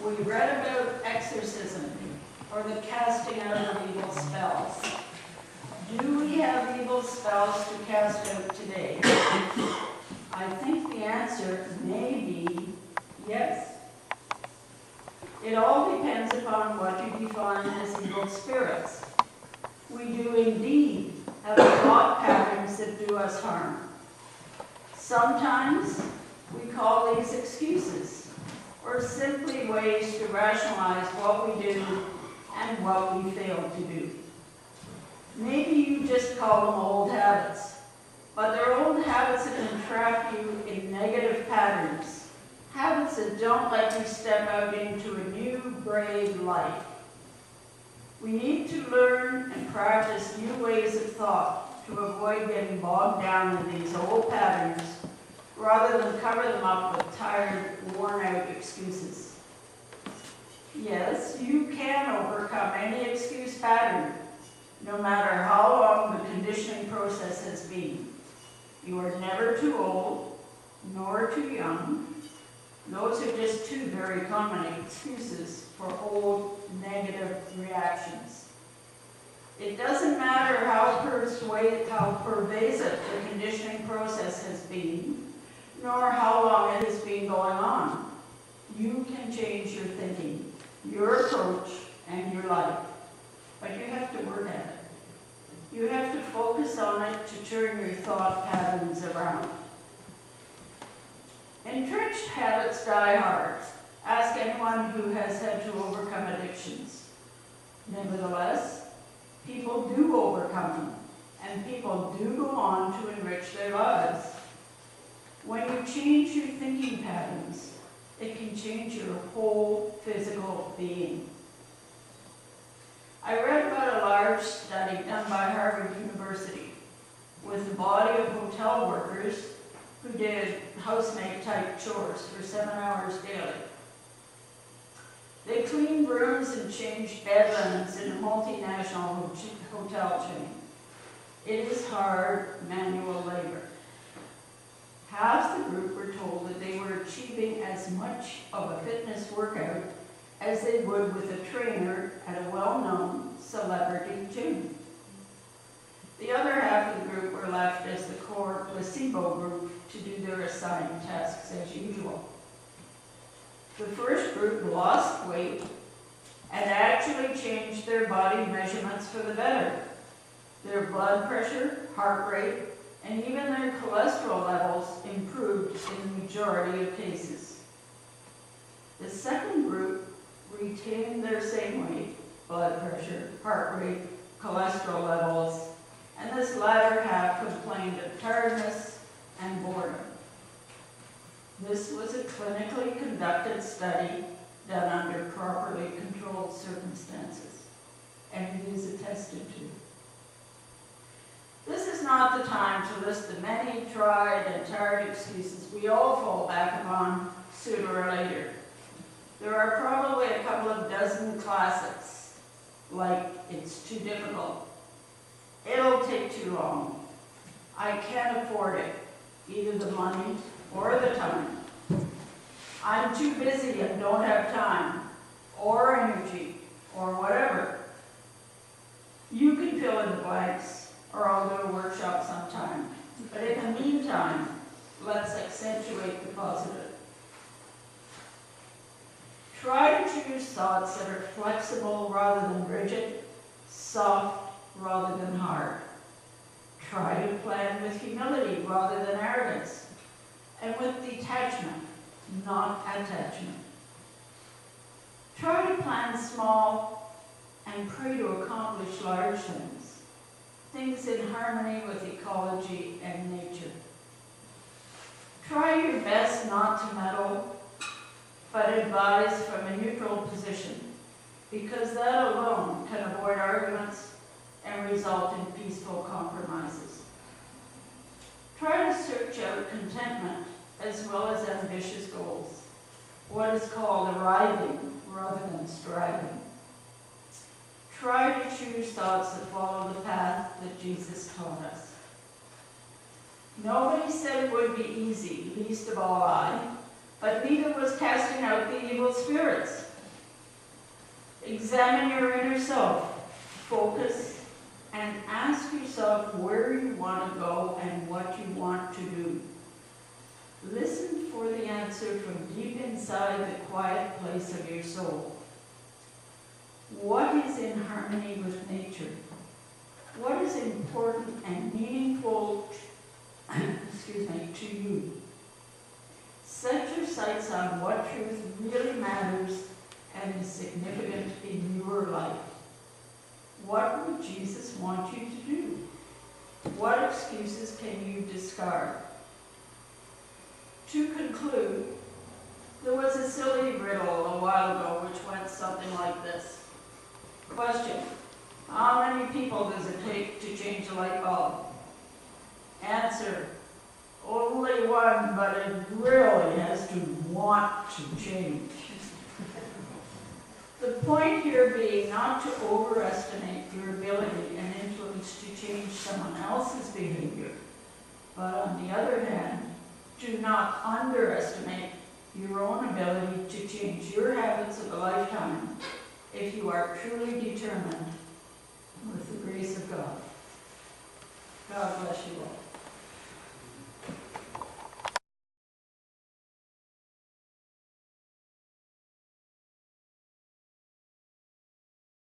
We read about exorcism, or the casting out of evil spells. Do we have evil spells to cast out today? I think the answer may be yes. It all depends upon what you define as evil spirits. We do indeed have thought patterns that do us harm. Sometimes we call these excuses, or simply ways to rationalize what we do and what we fail to do. Maybe you just call them old habits, but they're old habits that entrap you in negative patterns, habits that don't let you step out into a new, brave life. We need to learn and practice new ways of thought to avoid getting bogged down in these old patterns rather than cover them up with tired, worn-out excuses. Yes, you can overcome any excuse pattern, no matter how long the conditioning process has been. You are never too old, nor too young. Those are just two very common excuses for old negative reactions. It doesn't matter how pervasive the conditioning process has been, nor how long it has been going on. You can change your thinking, your approach, and your life. But you have to work at it. You have to focus on it to turn your thought patterns around. Entrenched habits die hard. Ask anyone who has had to overcome addictions. Nevertheless, people do overcome them, and people do go on to enrich their lives. When you change your thinking patterns, it can change your whole physical being. I read about a large study done by Harvard University with a body of hotel workers who did housemaid-type chores for 7 hours daily. They cleaned rooms and changed bed linens in a multinational hotel chain. It is hard manual labor. Half the group were told that they were achieving as much of a fitness workout as they would with a trainer at a well-known celebrity gym. The other half of the group were left as the core placebo group to do their assigned tasks as usual. The first group lost weight and actually changed their body measurements for the better. Their blood pressure, heart rate, and even their cholesterol levels improved in the majority of cases. The second group retained their same weight, blood pressure, heart rate, cholesterol levels, and this latter half complained of tiredness and boredom. This was a clinically conducted study done under properly controlled circumstances, and it is attested to. This is not the time to list the many tried and tired excuses we all fall back upon sooner or later. There are probably a couple of dozen classics, like it's too difficult, it'll take too long, I can't afford it, either the money or the time, I'm too busy and don't have time, or energy, or whatever. You can fill in the blanks, or I'll do a workshop sometime. But in the meantime, let's accentuate the positive. Try to choose thoughts that are flexible rather than rigid, soft rather than hard. Try to plan with humility rather than arrogance, and with detachment, not attachment. Try to plan small and pray to accomplish large things, things in harmony with ecology and nature. Try your best not to meddle, but advise from a neutral position, because that alone can avoid arguments and result in peaceful compromises. Try to search out contentment as well as ambitious goals, what is called arriving rather than striving. Try to choose thoughts that follow the path that Jesus taught us. Nobody said it would be easy, least of all I, but neither was casting out the evil spirits. Examine your inner self, focus, and ask yourself where you want to go and what you want to do. Listen for the answer from deep inside the quiet place of your soul. What is in harmony with nature? What is important and meaningful to you? Set your sights on what truth really matters and is significant in your life. What would Jesus want you to do? What excuses can you discard? To conclude, there was a silly riddle a while ago which went something like this. Question: how many people does it take to change a light bulb? Answer: only one, but it really has to want to change. The point here being not to overestimate your ability and influence to change someone else's behavior, but on the other hand, do not underestimate your own ability to change your habits of a lifetime if you are truly determined with the grace of God. God bless you all.